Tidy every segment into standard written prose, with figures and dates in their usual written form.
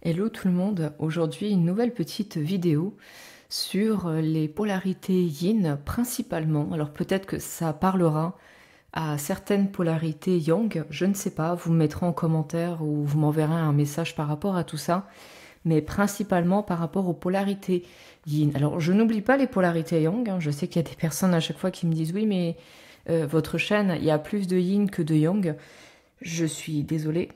Hello tout le monde, aujourd'hui une nouvelle petite vidéo sur les polarités yin principalement. Alors peut-être que ça parlera à certaines polarités yang, je ne sais pas, vous me mettrez en commentaire ou vous m'enverrez un message par rapport à tout ça, mais principalement par rapport aux polarités yin. Alors je n'oublie pas les polarités yang, je sais qu'il y a des personnes à chaque fois qui me disent oui mais votre chaîne, il y a plus de yin que de yang. Je suis désolée.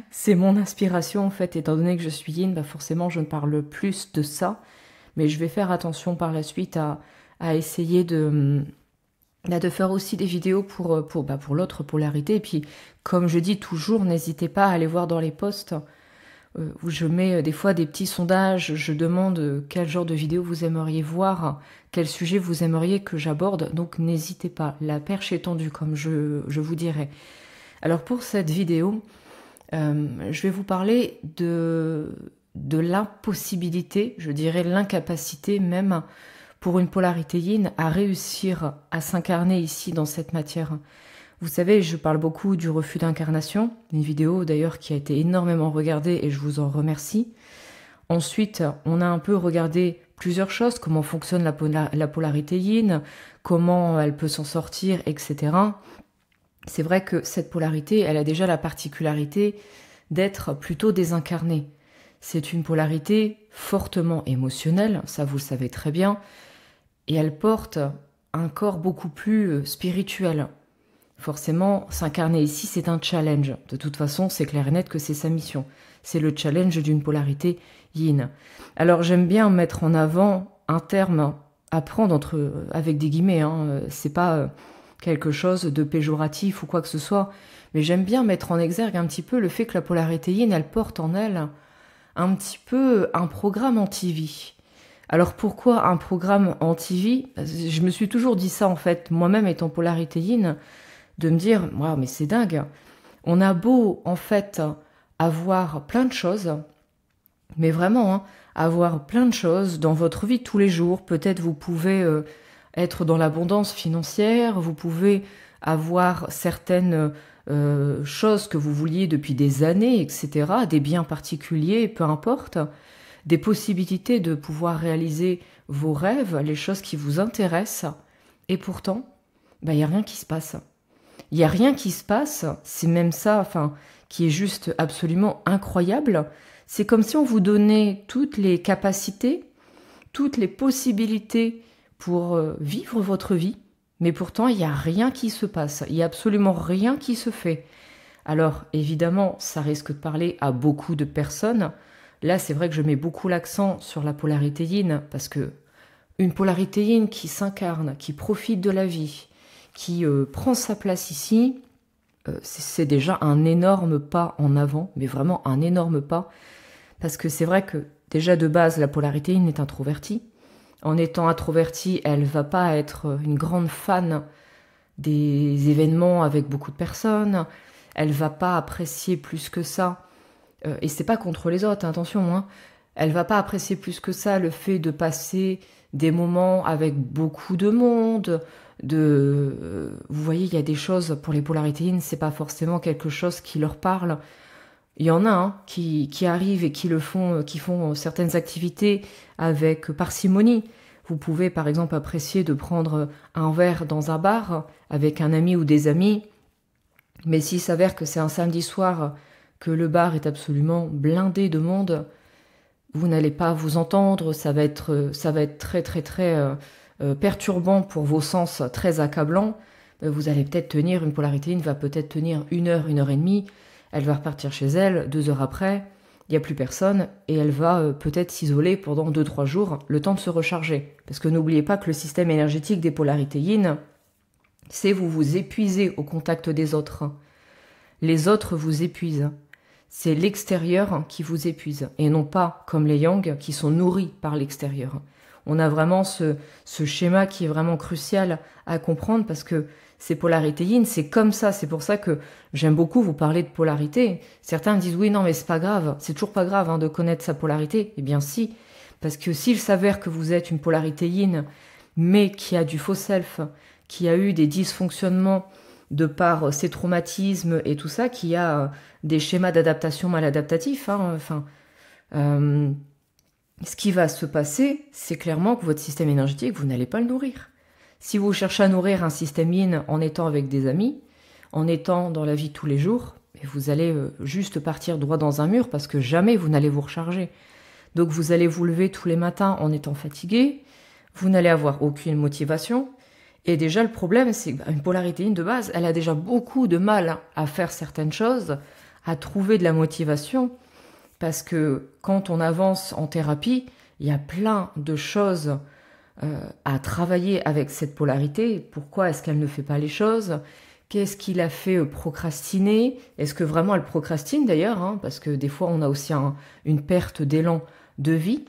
C'est mon inspiration en fait, étant donné que je suis yin, bah forcément je ne parle plus de ça, mais je vais faire attention par la suite à essayer de faire aussi des vidéos pour l'autre polarité. Et puis, comme je dis toujours, n'hésitez pas à aller voir dans les posts où je mets des fois des petits sondages, je demande quel genre de vidéo vous aimeriez voir, quel sujet vous aimeriez que j'aborde, donc n'hésitez pas, la perche est tendue comme je vous dirai. Alors pour cette vidéo, je vais vous parler de l'impossibilité, je dirais l'incapacité même pour une polarité yin à réussir à s'incarner ici dans cette matière. Vous savez, je parle beaucoup du refus d'incarnation, une vidéo d'ailleurs qui a été énormément regardée et je vous en remercie. Ensuite, on a un peu regardé plusieurs choses, comment fonctionne la polarité yin, comment elle peut s'en sortir, etc. C'est vrai que cette polarité, elle a déjà la particularité d'être plutôt désincarnée. C'est une polarité fortement émotionnelle, ça vous le savez très bien, et elle porte un corps beaucoup plus spirituel. Forcément, s'incarner ici, c'est un challenge. De toute façon, c'est clair et net que c'est sa mission. C'est le challenge d'une polarité yin. Alors j'aime bien mettre en avant un terme à prendre avec des guillemets, c'est pas quelque chose de péjoratif ou quoi que ce soit, mais j'aime bien mettre en exergue un petit peu le fait que la polarité yin, elle porte en elle un petit peu un programme anti-vie. Alors pourquoi un programme anti-vie? Je me suis toujours dit ça en fait, moi-même étant polarité yin, de me dire, wow, mais c'est dingue, on a beau en fait avoir plein de choses, mais vraiment, avoir plein de choses dans votre vie de tous les jours, peut-être vous pouvez être dans l'abondance financière, vous pouvez avoir certaines choses que vous vouliez depuis des années, etc., des biens particuliers, peu importe, des possibilités de pouvoir réaliser vos rêves, les choses qui vous intéressent, et pourtant, il n'y a rien qui se passe. Il n'y a rien qui se passe, c'est même ça, qui est juste absolument incroyable. C'est comme si on vous donnait toutes les capacités, toutes les possibilités pour vivre votre vie, mais pourtant il n'y a rien qui se passe, il n'y a absolument rien qui se fait. Alors évidemment, ça risque de parler à beaucoup de personnes. Là, c'est vrai que je mets beaucoup l'accent sur la polarité yin, parce que une polarité yin qui s'incarne, qui profite de la vie, qui prend sa place ici, c'est déjà un énorme pas en avant, mais vraiment un énorme pas, parce que c'est vrai que déjà de base, la polarité yin est introvertie. En étant introvertie, elle va pas être une grande fan des événements avec beaucoup de personnes, elle va pas apprécier plus que ça, et c'est pas contre les autres, attention, elle va pas apprécier plus que ça le fait de passer des moments avec beaucoup de monde, vous voyez, il y a des choses pour les polarités yin, c'est pas forcément quelque chose qui leur parle. Il y en a qui arrivent et qui font certaines activités avec parcimonie. Vous pouvez par exemple apprécier de prendre un verre dans un bar avec un ami ou des amis, mais s'il s'avère que c'est un samedi soir, que le bar est absolument blindé de monde, vous n'allez pas vous entendre, ça va être très très très perturbant pour vos sens, très accablant. Vous allez peut-être tenir, une polarité yin va peut-être tenir 1 heure et demie, elle va repartir chez elle, 2 heures après, il n'y a plus personne, et elle va peut-être s'isoler pendant 2-3 jours, le temps de se recharger. Parce que n'oubliez pas que le système énergétique des polarités yin, c'est vous vous épuisez au contact des autres. Les autres vous épuisent. C'est l'extérieur qui vous épuise, et non pas comme les yang qui sont nourris par l'extérieur. On a vraiment ce schéma qui est vraiment crucial à comprendre, parce que ces polarités yin, c'est comme ça. C'est pour ça que j'aime beaucoup vous parler de polarité. Certains me disent oui, non, mais c'est pas grave, c'est toujours pas grave de connaître sa polarité. Eh bien si, parce que s'il s'avère que vous êtes une polarité yin, mais qui a du faux self, qui a eu des dysfonctionnements de par ses traumatismes et tout ça, qui a des schémas d'adaptation mal adaptatifs, Ce qui va se passer, c'est clairement que votre système énergétique, vous n'allez pas le nourrir. Si vous cherchez à nourrir un système yin en étant avec des amis, en étant dans la vie de tous les jours, vous allez juste partir droit dans un mur parce que jamais vous n'allez vous recharger. Donc vous allez vous lever tous les matins en étant fatigué, vous n'allez avoir aucune motivation. Et déjà le problème, c'est qu'une polarité yin de base, elle a déjà beaucoup de mal à faire certaines choses, à trouver de la motivation. Parce que quand on avance en thérapie, il y a plein de choses à travailler avec cette polarité. Pourquoi est-ce qu'elle ne fait pas les choses? Qu'est-ce qui la fait procrastiner? Est-ce que vraiment elle procrastine d'ailleurs, hein? Parce que des fois on a aussi une perte d'élan de vie.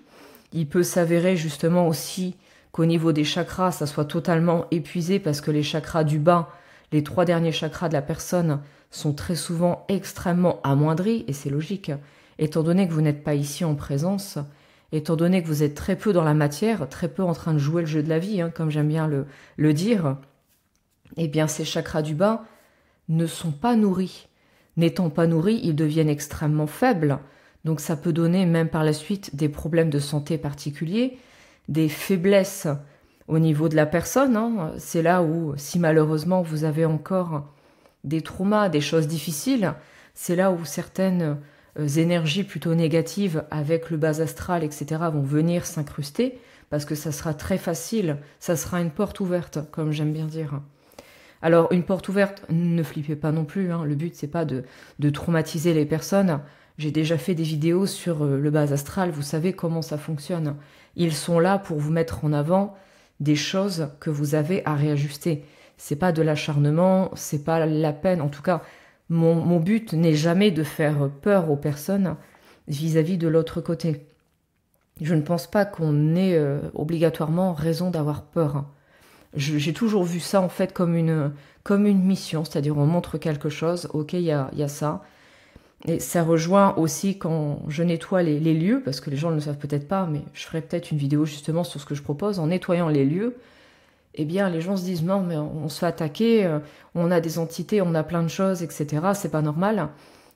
Il peut s'avérer justement aussi qu'au niveau des chakras, ça soit totalement épuisé parce que les chakras du bas, les 3 derniers chakras de la personne sont très souvent extrêmement amoindris, et c'est logique. Étant donné que vous n'êtes pas ici en présence, étant donné que vous êtes très peu dans la matière, très peu en train de jouer le jeu de la vie, hein, comme j'aime bien le dire, eh bien ces chakras du bas ne sont pas nourris. N'étant pas nourris, ils deviennent extrêmement faibles. Donc ça peut donner même par la suite des problèmes de santé particuliers, des faiblesses au niveau de la personne. Hein. C'est là où, si malheureusement vous avez encore des traumas, des choses difficiles, c'est là où certaines énergies plutôt négatives avec le bas astral, etc. vont venir s'incruster, parce que ça sera très facile, ça sera une porte ouverte, comme j'aime bien dire. Alors, une porte ouverte, ne flippez pas non plus, hein. Le but, c'est pas de traumatiser les personnes. J'ai déjà fait des vidéos sur le bas astral, vous savez comment ça fonctionne. Ils sont là pour vous mettre en avant des choses que vous avez à réajuster. C'est pas de l'acharnement, c'est pas la peine, en tout cas, mon but n'est jamais de faire peur aux personnes vis-à-vis de l'autre côté. Je ne pense pas qu'on ait obligatoirement raison d'avoir peur. J'ai toujours vu ça en fait comme une mission, c'est-à-dire on montre quelque chose, ok, il y a ça. Et ça rejoint aussi quand je nettoie les lieux, parce que les gens ne le savent peut-être pas, mais je ferai peut-être une vidéo justement sur ce que je propose. En nettoyant les lieux, eh bien les gens se disent non mais on se fait attaquer, on a des entités, on a plein de choses, etc. C'est pas normal,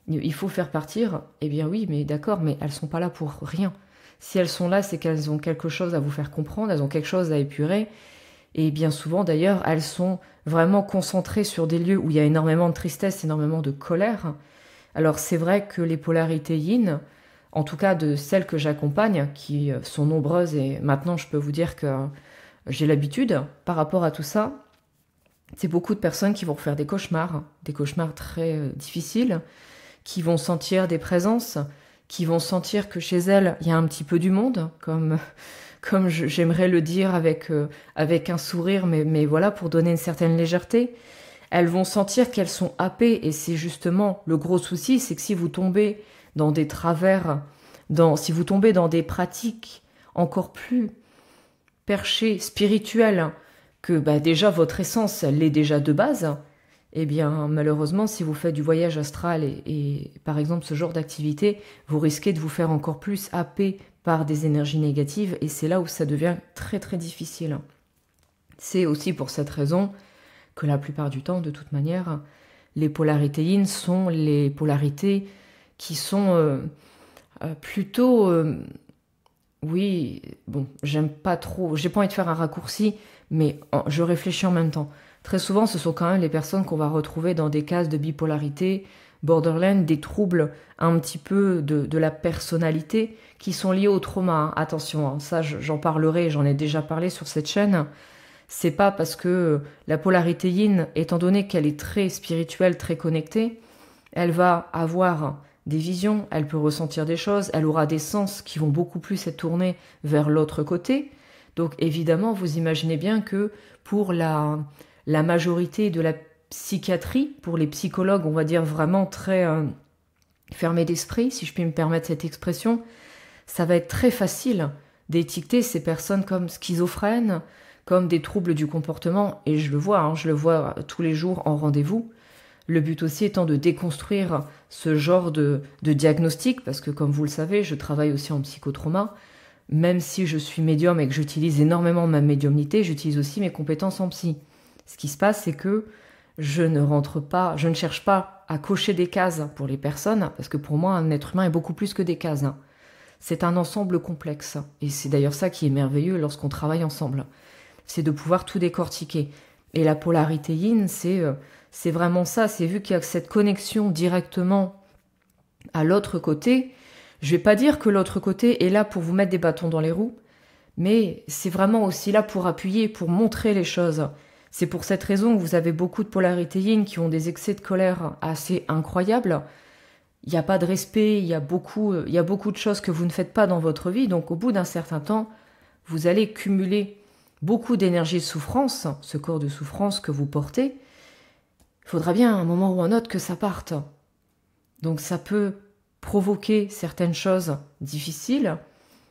il faut faire partir. Eh bien oui, mais d'accord, mais elles sont pas là pour rien. Si elles sont là, c'est qu'elles ont quelque chose à vous faire comprendre, elles ont quelque chose à épurer. Et bien souvent d'ailleurs, elles sont vraiment concentrées sur des lieux où il y a énormément de tristesse, énormément de colère. Alors c'est vrai que les polarités yin, en tout cas de celles que j'accompagne, qui sont nombreuses, et maintenant je peux vous dire que j'ai l'habitude par rapport à tout ça, c'est beaucoup de personnes qui vont faire des cauchemars très difficiles, qui vont sentir des présences, qui vont sentir que chez elles, il y a un petit peu du monde, comme j'aimerais le dire avec un sourire, mais voilà, pour donner une certaine légèreté. Elles vont sentir qu'elles sont happées, et c'est justement le gros souci, c'est que si vous tombez dans des travers, si vous tombez dans des pratiques encore plus perchées, spirituelles, que déjà votre essence, elle l'est déjà de base, eh bien malheureusement, si vous faites du voyage astral et par exemple ce genre d'activité, vous risquez de vous faire encore plus happer par des énergies négatives, et c'est là où ça devient très très difficile. C'est aussi pour cette raison que la plupart du temps, de toute manière, les polarités yin sont les polarités qui sont plutôt... oui, bon, j'aime pas trop, j'ai pas envie de faire un raccourci, mais je réfléchis en même temps. Très souvent, ce sont quand même les personnes qu'on va retrouver dans des cases de bipolarité, borderline, des troubles un petit peu de la personnalité qui sont liés au trauma. Hein. Attention, hein, ça j'en parlerai, j'en ai déjà parlé sur cette chaîne. C'est pas parce que la polarité yin, étant donné qu'elle est très spirituelle, très connectée, elle va avoir des visions, elle peut ressentir des choses, elle aura des sens qui vont beaucoup plus être tournés vers l'autre côté. Donc évidemment, vous imaginez bien que pour la majorité de la psychiatrie, pour les psychologues, on va dire vraiment très fermés d'esprit, si je puis me permettre cette expression, ça va être très facile d'étiqueter ces personnes comme schizophrènes, comme des troubles du comportement, et je le vois tous les jours en rendez-vous. Le but aussi étant de déconstruire ce genre de diagnostic, parce que comme vous le savez, je travaille aussi en psychotrauma. Même si je suis médium et que j'utilise énormément ma médiumnité, j'utilise aussi mes compétences en psy. Ce qui se passe, c'est que je ne cherche pas à cocher des cases pour les personnes, parce que pour moi, un être humain est beaucoup plus que des cases. c'est un ensemble complexe. Et c'est d'ailleurs ça qui est merveilleux lorsqu'on travaille ensemble. C'est de pouvoir tout décortiquer. Et la polarité yin, c'est vraiment ça. C'est vu qu'il y a cette connexion directement à l'autre côté. Je vais pas dire que l'autre côté est là pour vous mettre des bâtons dans les roues, mais c'est vraiment aussi là pour appuyer, pour montrer les choses. C'est pour cette raison que vous avez beaucoup de polarité yin qui ont des excès de colère assez incroyables. Il n'y a pas de respect, il y a beaucoup de choses que vous ne faites pas dans votre vie. Donc au bout d'un certain temps, vous allez cumuler beaucoup d'énergie de souffrance, ce corps de souffrance que vous portez. Il faudra bien à un moment ou un autre que ça parte. Donc ça peut provoquer certaines choses difficiles.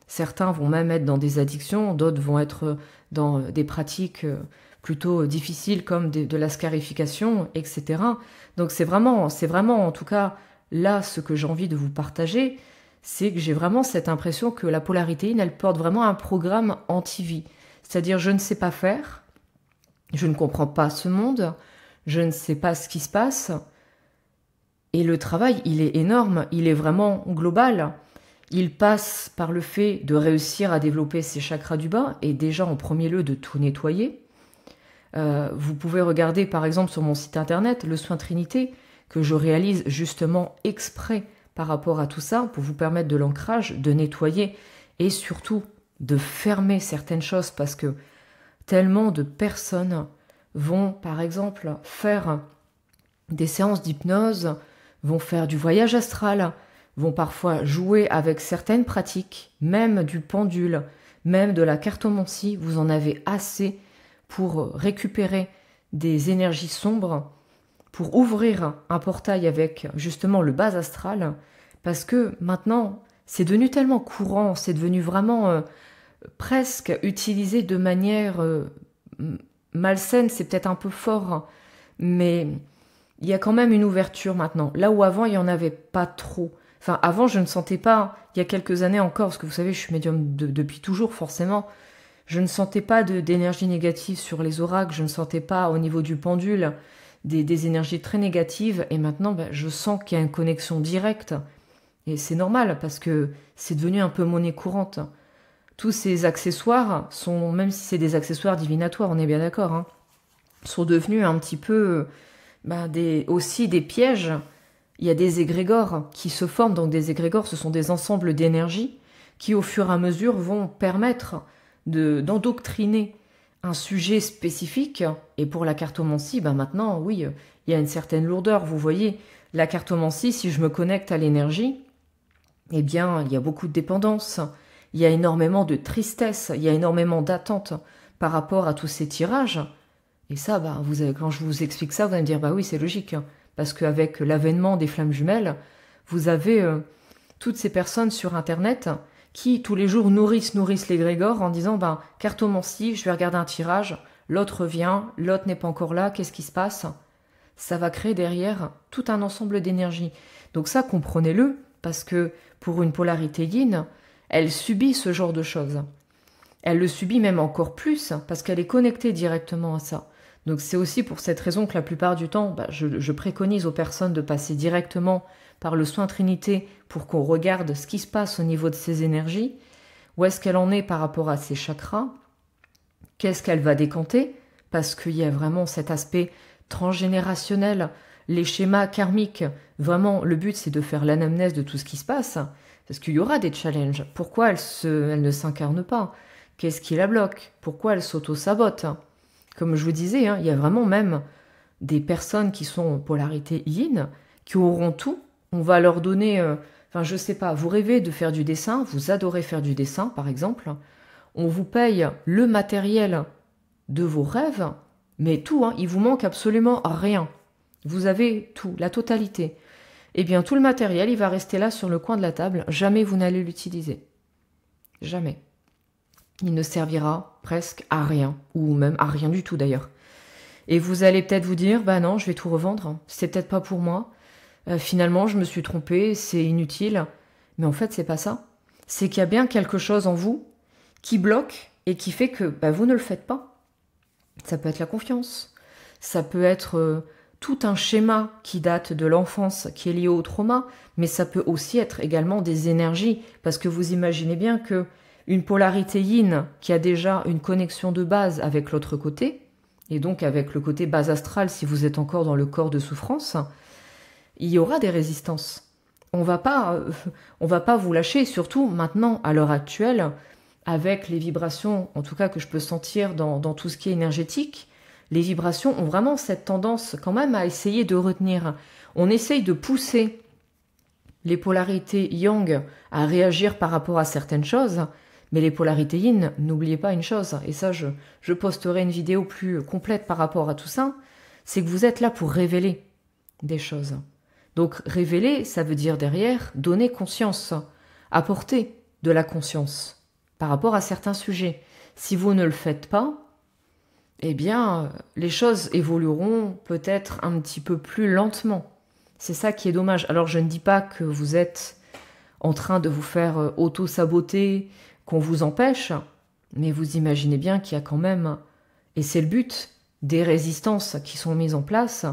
Certains vont même être dans des addictions, d'autres vont être dans des pratiques plutôt difficiles comme de la scarification, etc. Donc c'est vraiment en tout cas là ce que j'ai envie de vous partager, c'est que j'ai vraiment cette impression que la polarité yin, elle porte vraiment un programme anti-vie. C'est-à-dire je ne sais pas faire, je ne comprends pas ce monde, je ne sais pas ce qui se passe. Et le travail, il est énorme, il est vraiment global. Il passe par le fait de réussir à développer ses chakras du bas et déjà en premier lieu de tout nettoyer. Vous pouvez regarder par exemple sur mon site internet le soin Trinité que je réalise justement exprès par rapport à tout ça pour vous permettre de l'ancrage, de nettoyer et surtout de fermer certaines choses parce que tellement de personnes vont par exemple faire des séances d'hypnose, vont faire du voyage astral, vont parfois jouer avec certaines pratiques, même du pendule, même de la cartomancie. Vous en avez assez pour récupérer des énergies sombres, pour ouvrir un portail avec justement le bas astral, parce que maintenant, c'est devenu tellement courant, c'est devenu vraiment presque utilisé de manière malsaine, c'est peut-être un peu fort, mais il y a quand même une ouverture maintenant. Là où avant, il n'y en avait pas trop. Enfin, avant, je ne sentais pas, il y a quelques années encore, parce que vous savez, je suis médium depuis toujours, forcément, je ne sentais pas d'énergie négative sur les oracles, je ne sentais pas au niveau du pendule des énergies très négatives, et maintenant, je sens qu'il y a une connexion directe. Et c'est normal, parce que c'est devenu un peu monnaie courante. Tous ces accessoires sont, même si c'est des accessoires divinatoires, on est bien d'accord, hein, sont devenus un petit peu aussi des pièges. Il y a des égrégores qui se forment, donc des égrégores, ce sont des ensembles d'énergie qui, au fur et à mesure, vont permettre d'endoctriner un sujet spécifique. Et pour la cartomancie, maintenant, oui, il y a une certaine lourdeur. Vous voyez, la cartomancie, si je me connecte à l'énergie, eh bien, il y a beaucoup de dépendance, il y a énormément de tristesse, il y a énormément d'attente par rapport à tous ces tirages. Et ça, quand je vous explique ça, vous allez me dire, oui, c'est logique, hein, parce qu'avec l'avènement des flammes jumelles, vous avez toutes ces personnes sur Internet qui, tous les jours, nourrissent l'égrégore en disant, cartomancie, je vais regarder un tirage, l'autre vient, l'autre n'est pas encore là, qu'est-ce qui se passe? Ça va créer derrière tout un ensemble d'énergie. Donc ça, comprenez-le, parce que pour une polarité yin, elle subit ce genre de choses. Elle le subit même encore plus, parce qu'elle est connectée directement à ça. Donc c'est aussi pour cette raison que la plupart du temps, je préconise aux personnes de passer directement par le soin Trinité pour qu'on regarde ce qui se passe au niveau de ses énergies, où est-ce qu'elle en est par rapport à ses chakras, qu'est-ce qu'elle va décanter, parce qu'il y a vraiment cet aspect transgénérationnel, les schémas karmiques. Vraiment, le but, c'est de faire l'anamnèse de tout ce qui se passe, parce qu'il y aura des challenges. Pourquoi elle ne s'incarne pas? Qu'est-ce qui la bloque? Pourquoi elle s'auto-sabote? Comme je vous disais, il y a vraiment même des personnes qui sont en polarité yin, qui auront tout. On va leur donner, je sais pas, vous rêvez de faire du dessin, vous adorez faire du dessin, par exemple. On vous paye le matériel de vos rêves, mais tout, il vous manque absolument rien. Vous avez tout, la totalité. Eh bien, tout le matériel, il va rester là sur le coin de la table. Jamais vous n'allez l'utiliser. Jamais. Il ne servira presque à rien, ou même à rien du tout d'ailleurs. Et vous allez peut-être vous dire, non, je vais tout revendre, c'est peut-être pas pour moi. Finalement, je me suis trompée, c'est inutile. Mais en fait, c'est pas ça. C'est qu'il y a bien quelque chose en vous qui bloque et qui fait que vous ne le faites pas. Ça peut être la confiance. Ça peut être tout un schéma qui date de l'enfance, qui est lié au trauma, mais ça peut aussi être également des énergies, parce que vous imaginez bien que une polarité yin qui a déjà une connexion de base avec l'autre côté, et donc avec le côté base astrale si vous êtes encore dans le corps de souffrance, il y aura des résistances. On va pas vous lâcher, surtout maintenant, à l'heure actuelle, avec les vibrations, en tout cas que je peux sentir dans tout ce qui est énergétique. Les vibrations ont vraiment cette tendance quand même à essayer de retenir. On essaye de pousser les polarités yang à réagir par rapport à certaines choses, mais les polarités yin, n'oubliez pas une chose, et ça je posterai une vidéo plus complète par rapport à tout ça, c'est que vous êtes là pour révéler des choses. Donc révéler, ça veut dire derrière donner conscience, apporter de la conscience par rapport à certains sujets. Si vous ne le faites pas, eh bien, les choses évolueront peut-être un petit peu plus lentement. C'est ça qui est dommage. Alors, je ne dis pas que vous êtes en train de vous faire auto-saboter, qu'on vous empêche, mais vous imaginez bien qu'il y a quand même, et c'est le but, des résistances qui sont mises en place,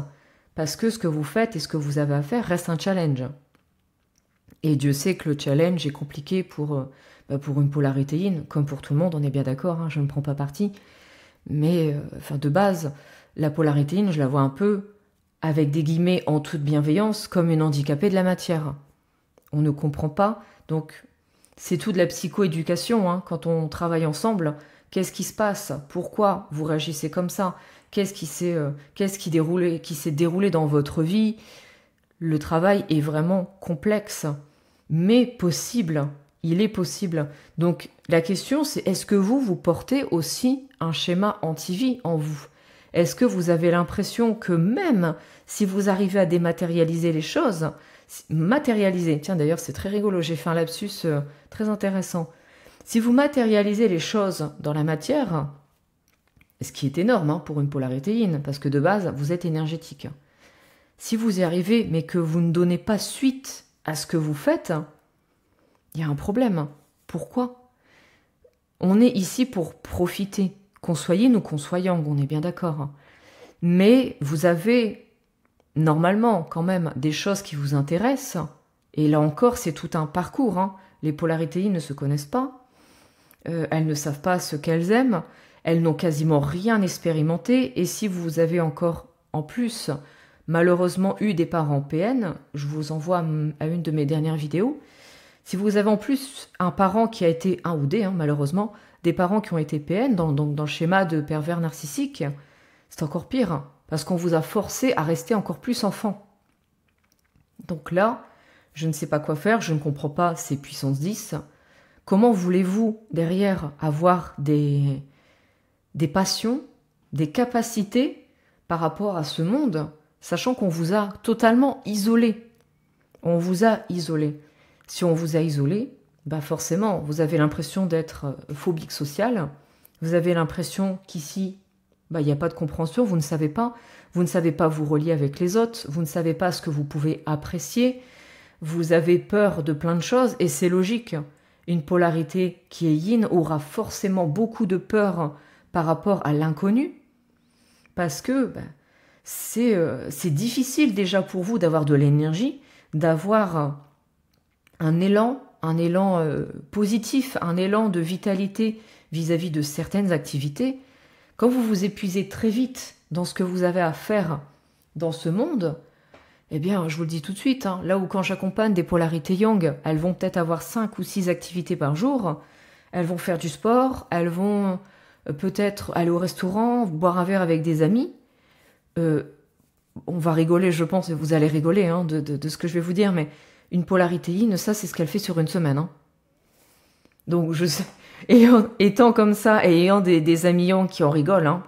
parce que ce que vous faites et ce que vous avez à faire reste un challenge. Et Dieu sait que le challenge est compliqué pour une polarité yin, comme pour tout le monde, on est bien d'accord, hein, je ne prends pas parti. Mais de base, la polarité yin, je la vois un peu, avec des guillemets en toute bienveillance, comme une handicapée de la matière. On ne comprend pas, donc c'est tout de la psychoéducation, hein, quand on travaille ensemble. Qu'est-ce qui se passe? Pourquoi vous réagissez comme ça? Qu'est-ce qui s'est déroulé dans votre vie? Le travail est vraiment complexe, mais possible. Il est possible. Donc la question c'est, est-ce que vous portez aussi un schéma anti-vie en vous? Est-ce que vous avez l'impression que même si vous arrivez à dématérialiser les choses, matérialiser, tiens d'ailleurs c'est très rigolo, j'ai fait un lapsus très intéressant. Si vous matérialisez les choses dans la matière, ce qui est énorme hein, pour une polarité yin, parce que de base vous êtes énergétique. Si vous y arrivez mais que vous ne donnez pas suite à ce que vous faites, il y a un problème. Pourquoi? On est ici pour profiter, qu'on soit yin ou qu'on soit yang, on est bien d'accord. Mais vous avez normalement quand même des choses qui vous intéressent, et là encore c'est tout un parcours. Hein. Les polarités yin ne se connaissent pas, elles ne savent pas ce qu'elles aiment, elles n'ont quasiment rien expérimenté, et si vous avez encore en plus malheureusement eu des parents PN, je vous envoie à une de mes dernières vidéos. Si vous avez en plus un parent qui a été, un ou des, hein, malheureusement, des parents qui ont été PN, dans le schéma de pervers narcissique, c'est encore pire, hein, parce qu'on vous a forcé à rester encore plus enfant. Donc là, je ne sais pas quoi faire, je ne comprends pas ces puissances 10. Comment voulez-vous, derrière, avoir des passions, des capacités par rapport à ce monde, sachant qu'on vous a totalement isolé? On vous a isolé. Si on vous a isolé, forcément, vous avez l'impression d'être phobique social, vous avez l'impression qu'ici, il n'y a pas de compréhension, vous ne savez pas vous relier avec les autres, vous ne savez pas ce que vous pouvez apprécier, vous avez peur de plein de choses, et c'est logique. Une polarité qui est yin aura forcément beaucoup de peur par rapport à l'inconnu, parce que c'est difficile déjà pour vous d'avoir de l'énergie, d'avoir un élan positif, un élan de vitalité vis-à-vis de certaines activités. Quand vous vous épuisez très vite dans ce que vous avez à faire dans ce monde, eh bien, je vous le dis tout de suite, hein, là où quand j'accompagne des polarités yang, elles vont peut-être avoir 5 ou 6 activités par jour, elles vont faire du sport, elles vont peut-être aller au restaurant, boire un verre avec des amis. On va rigoler, je pense, et vous allez rigoler hein, de ce que je vais vous dire, mais une polarité yin, ça c'est ce qu'elle fait sur une semaine. Hein. Donc je sais, étant comme ça et ayant des amis yang qui en rigolent, hein,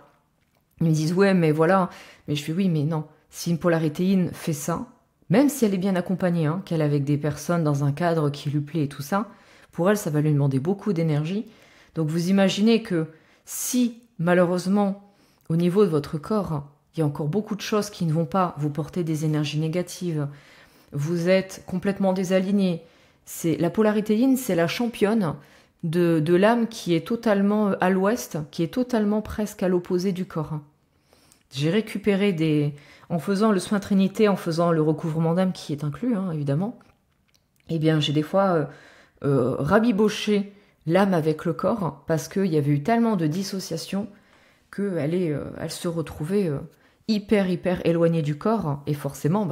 ils me disent ouais mais voilà, mais je fais oui mais non, si une polarité yin fait ça, même si elle est bien accompagnée, hein, qu'elle est avec des personnes dans un cadre qui lui plaît et tout ça, pour elle ça va lui demander beaucoup d'énergie. Donc vous imaginez que si malheureusement au niveau de votre corps, il y a encore beaucoup de choses qui ne vont pas vous porter des énergies négatives, vous êtes complètement désaligné. La polarité yin, c'est la championne de l'âme qui est totalement à l'ouest, qui est totalement presque à l'opposé du corps. J'ai récupéré des... En faisant le soin Trinité, en faisant le recouvrement d'âme qui est inclus, hein, évidemment, eh bien j'ai des fois rabiboché l'âme avec le corps parce qu'il y avait eu tellement de dissociation elle se retrouvait hyper éloignée du corps. Et forcément,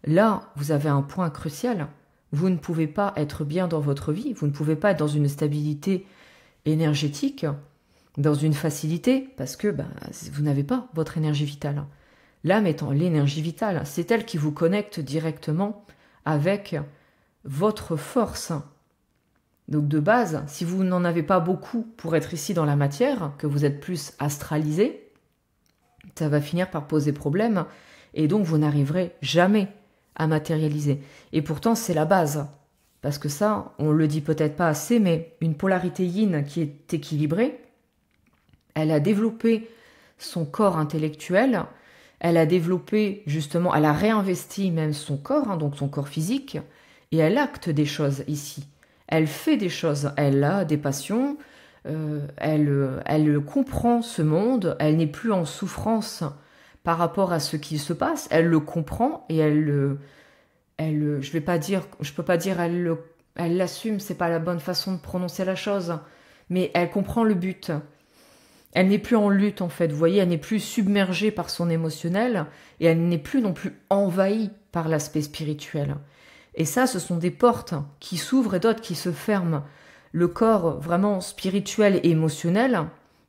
là, vous avez un point crucial. Vous ne pouvez pas être bien dans votre vie, vous ne pouvez pas être dans une stabilité énergétique, dans une facilité, parce que vous n'avez pas votre énergie vitale. L'âme étant l'énergie vitale, c'est elle qui vous connecte directement avec votre force. Donc de base, si vous n'en avez pas beaucoup pour être ici dans la matière, que vous êtes plus astralisé, ça va finir par poser problème et donc vous n'arriverez jamais à matérialiser. Et pourtant, c'est la base. Parce que ça, on le dit peut-être pas assez, mais une polarité yin qui est équilibrée, elle a développé son corps intellectuel, elle a développé justement, elle a réinvesti même son corps, hein, donc son corps physique, et elle acte des choses ici. Elle fait des choses, elle a des passions, elle comprend ce monde, elle n'est plus en souffrance par rapport à ce qui se passe, elle le comprend et je peux pas dire, elle l'assume, c'est pas la bonne façon de prononcer la chose, mais elle comprend le but. Elle n'est plus en lutte en fait, vous voyez, elle n'est plus submergée par son émotionnel et elle n'est plus non plus envahie par l'aspect spirituel. Et ça, ce sont des portes qui s'ouvrent et d'autres qui se ferment. Le corps vraiment spirituel et émotionnel,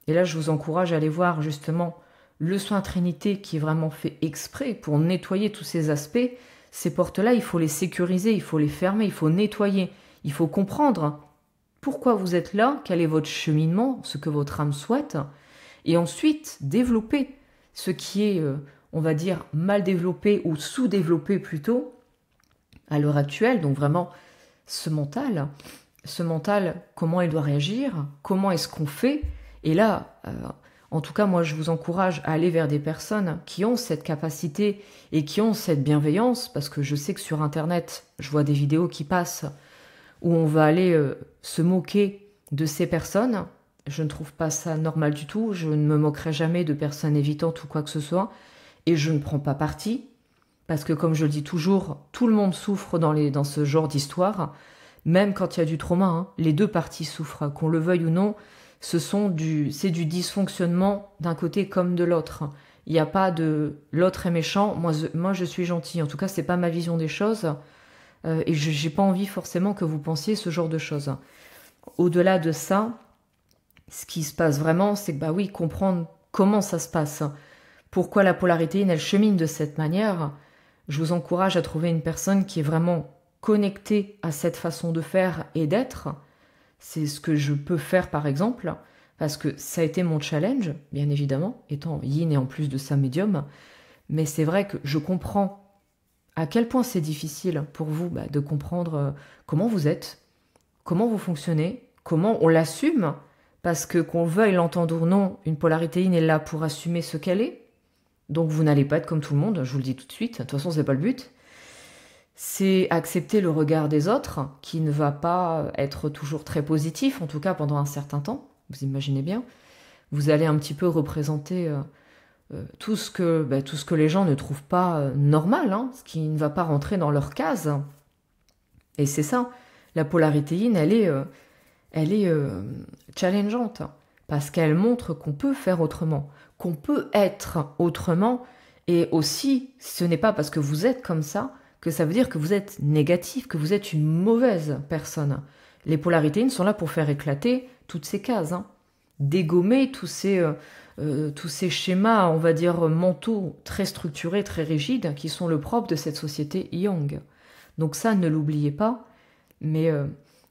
et là je vous encourage à aller voir justement le soin Trinité qui est vraiment fait exprès pour nettoyer tous ces aspects. Ces portes-là, il faut les sécuriser, il faut les fermer, il faut nettoyer, il faut comprendre pourquoi vous êtes là, quel est votre cheminement, ce que votre âme souhaite, et ensuite développer ce qui est, on va dire, mal développé ou sous-développé plutôt, à l'heure actuelle, donc vraiment ce mental, comment il doit réagir, comment est-ce qu'on fait, et là, en tout cas, moi je vous encourage à aller vers des personnes qui ont cette capacité et qui ont cette bienveillance, parce que je sais que sur Internet, je vois des vidéos qui passent où on va aller se moquer de ces personnes. Je ne trouve pas ça normal du tout, je ne me moquerai jamais de personnes évitantes ou quoi que ce soit, et je ne prends pas parti, parce que comme je le dis toujours, tout le monde souffre dans ce genre d'histoire, même quand il y a du trauma, hein, les deux parties souffrent, qu'on le veuille ou non, c'est du dysfonctionnement d'un côté comme de l'autre. Il n'y a pas de l'autre est méchant, moi je suis gentil, en tout cas c'est pas ma vision des choses, et j'ai pas envie forcément que vous pensiez ce genre de choses. Au-delà de ça, ce qui se passe vraiment, c'est que oui, comprendre comment ça se passe, pourquoi la polarité, elle chemine de cette manière. Je vous encourage à trouver une personne qui est vraiment connectée à cette façon de faire et d'être. C'est ce que je peux faire par exemple, parce que ça a été mon challenge, bien évidemment, étant yin et en plus de ça médium. Mais c'est vrai que je comprends à quel point c'est difficile pour vous de comprendre comment vous êtes, comment vous fonctionnez, comment on l'assume, parce que qu'on veuille l'entendre ou non, une polarité yin est là pour assumer ce qu'elle est. Donc vous n'allez pas être comme tout le monde, je vous le dis tout de suite, de toute façon c'est pas le but. C'est accepter le regard des autres, qui ne va pas être toujours très positif, en tout cas pendant un certain temps, vous imaginez bien. Vous allez un petit peu représenter tout ce que les gens ne trouvent pas normal, hein, ce qui ne va pas rentrer dans leur case. Et c'est ça, la polarité yin, elle est challengeante, parce qu'elle montre qu'on peut faire autrement, qu'on peut être autrement, et aussi, ce n'est pas parce que vous êtes comme ça que ça veut dire que vous êtes négatif, que vous êtes une mauvaise personne. Les polarités sont là pour faire éclater toutes ces cases, hein, dégommer tous ces schémas, on va dire, mentaux très structurés, très rigides, qui sont le propre de cette société yang. Donc ça, ne l'oubliez pas, mais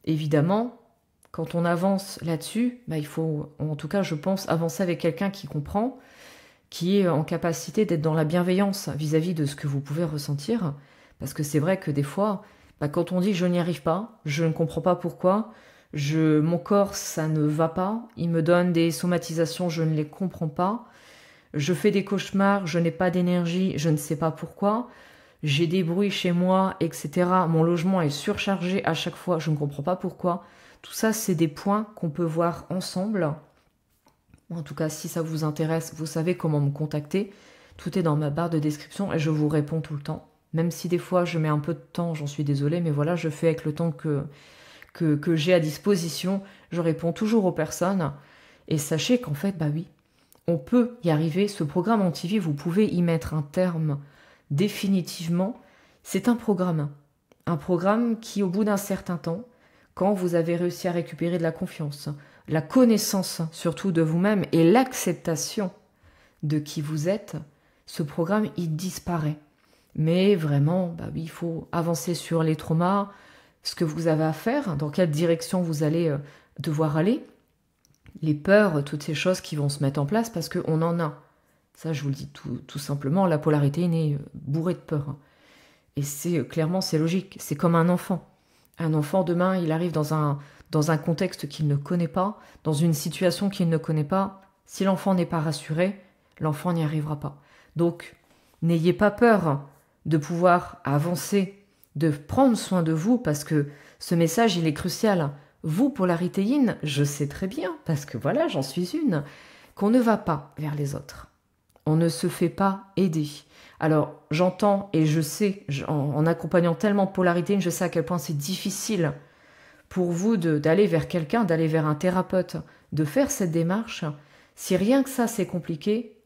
évidemment, quand on avance là-dessus, il faut, en tout cas je pense, avancer avec quelqu'un qui comprend, qui est en capacité d'être dans la bienveillance vis-à-vis de ce que vous pouvez ressentir, parce que c'est vrai que des fois, quand on dit je n'y arrive pas, je ne comprends pas pourquoi, mon corps ça ne va pas, il me donne des somatisations, je ne les comprends pas, je fais des cauchemars, je n'ai pas d'énergie, je ne sais pas pourquoi, j'ai des bruits chez moi, etc. Mon logement est surchargé à chaque fois, je ne comprends pas pourquoi. Tout ça, c'est des points qu'on peut voir ensemble En tout cas, si ça vous intéresse, vous savez comment me contacter. Tout est dans ma barre de description et je vous réponds tout le temps. Même si des fois je mets un peu de temps, j'en suis désolée, mais voilà, je fais avec le temps que j'ai à disposition. Je réponds toujours aux personnes. Et sachez qu'en fait, bah oui, on peut y arriver. Ce programme anti-vie, vous pouvez y mettre un terme définitivement. C'est un programme. Un programme qui, au bout d'un certain temps, quand vous avez réussi à récupérer de la confiance, la connaissance surtout de vous-même et l'acceptation de qui vous êtes, ce programme, il disparaît. Mais vraiment, bah oui, il faut avancer sur les traumas, ce que vous avez à faire, dans quelle direction vous allez devoir aller, les peurs, toutes ces choses qui vont se mettre en place parce qu'on en a. Ça, je vous le dis tout simplement, la polarité est bourrée de peur. Et c'est clairement, c'est logique. C'est comme un enfant. Un enfant, demain, il arrive dans un contexte qu'il ne connaît pas, dans une situation qu'il ne connaît pas. Si l'enfant n'est pas rassuré, l'enfant n'y arrivera pas. Donc, n'ayez pas peur de pouvoir avancer, de prendre soin de vous, parce que ce message, il est crucial. Vous, polarité yin, je sais très bien, parce que voilà, j'en suis une, qu'on ne va pas vers les autres. On ne se fait pas aider. Alors, j'entends et je sais, en accompagnant tellement polarité yin, je sais à quel point c'est difficile pour vous d'aller vers quelqu'un, d'aller vers un thérapeute, de faire cette démarche. Si rien que ça, c'est compliqué,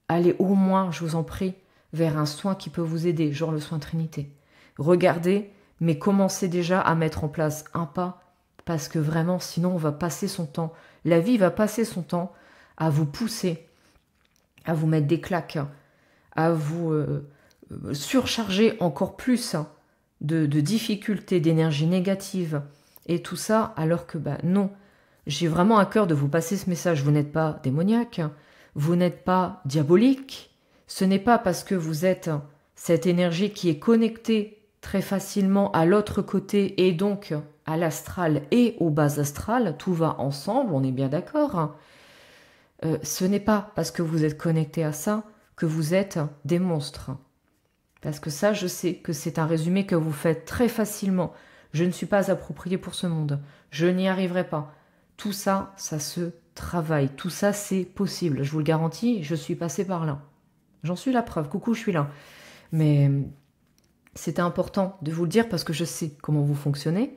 allez au moins, je vous en prie, vers un soin qui peut vous aider, genre le soin Trinité. Regardez, mais commencez déjà à mettre en place un pas, parce que vraiment, sinon, on va passer son temps. La vie va passer son temps à vous pousser, à vous mettre des claques, à vous surcharger encore plus de difficultés, d'énergie négative, et tout ça, alors que, bah non, j'ai vraiment à cœur de vous passer ce message. Vous n'êtes pas démoniaque, vous n'êtes pas diabolique, ce n'est pas parce que vous êtes cette énergie qui est connectée très facilement à l'autre côté et donc à l'astral et au bas astral, tout va ensemble, on est bien d'accord. Ce n'est pas parce que vous êtes connecté à ça que vous êtes des monstres. Parce que ça, je sais que c'est un résumé que vous faites très facilement. Je ne suis pas appropriée pour ce monde. Je n'y arriverai pas. Tout ça, ça se travaille. Tout ça, c'est possible. Je vous le garantis, je suis passée par là. J'en suis la preuve. Coucou, je suis là. Mais c'était important de vous le dire parce que je sais comment vous fonctionnez.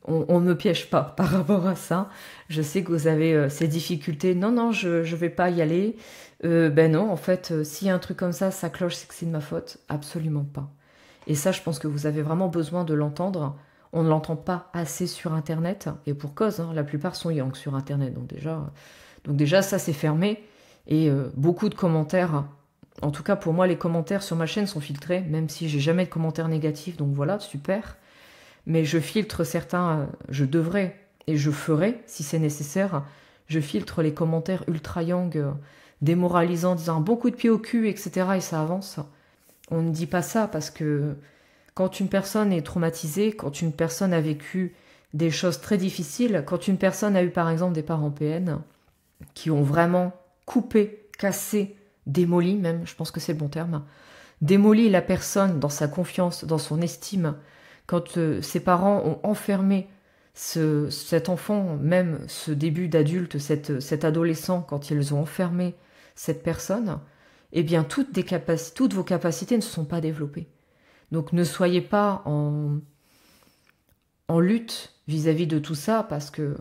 On ne me piège pas par rapport à ça. Je sais que vous avez ces difficultés. Non, non, je ne vais pas y aller. Ben non, en fait, s'il y a un truc comme ça cloche, c'est que c'est de ma faute. Absolument pas. Et ça, je pense que vous avez vraiment besoin de l'entendre. On ne l'entend pas assez sur Internet. Et pour cause, hein, la plupart sont yang sur Internet. Donc déjà ça, c'est fermé. Et beaucoup de commentaires. En tout cas, pour moi, les commentaires sur ma chaîne sont filtrés, même si j'ai jamais de commentaires négatifs. Donc voilà, super. Mais je filtre certains, je devrais et je ferai si c'est nécessaire. Je filtre les commentaires ultra yang, démoralisants, disant un bon coup de pied au cul, etc. Et ça avance. On ne dit pas ça parce que quand une personne est traumatisée, quand une personne a vécu des choses très difficiles, quand une personne a eu par exemple des parents PN qui ont vraiment coupé, cassé, démoli même, je pense que c'est le bon terme, démoli la personne dans sa confiance, dans son estime, quand ses parents ont enfermé cet enfant, même ce début d'adulte, cet adolescent, quand ils ont enfermé cette personne, eh bien toutes vos capacités ne se sont pas développées. Donc ne soyez pas en lutte vis-à-vis de tout ça, parce que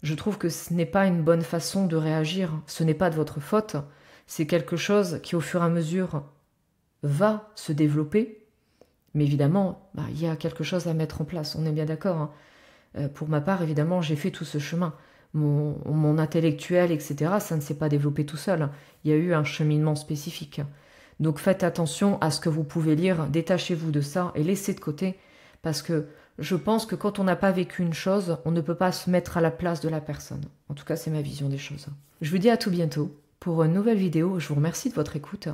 je trouve que ce n'est pas une bonne façon de réagir. Ce n'est pas de votre faute. C'est quelque chose qui, au fur et à mesure, va se développer. Mais évidemment, il y a quelque chose à mettre en place, on est bien d'accord. Hein. Pour ma part, évidemment, j'ai fait tout ce chemin. Mon intellectuel, etc., ça ne s'est pas développé tout seul. Il y a eu un cheminement spécifique. Donc faites attention à ce que vous pouvez lire, détachez-vous de ça et laissez de côté, parce que je pense que quand on n'a pas vécu une chose, on ne peut pas se mettre à la place de la personne. En tout cas, c'est ma vision des choses. Je vous dis à tout bientôt pour une nouvelle vidéo. Je vous remercie de votre écoute.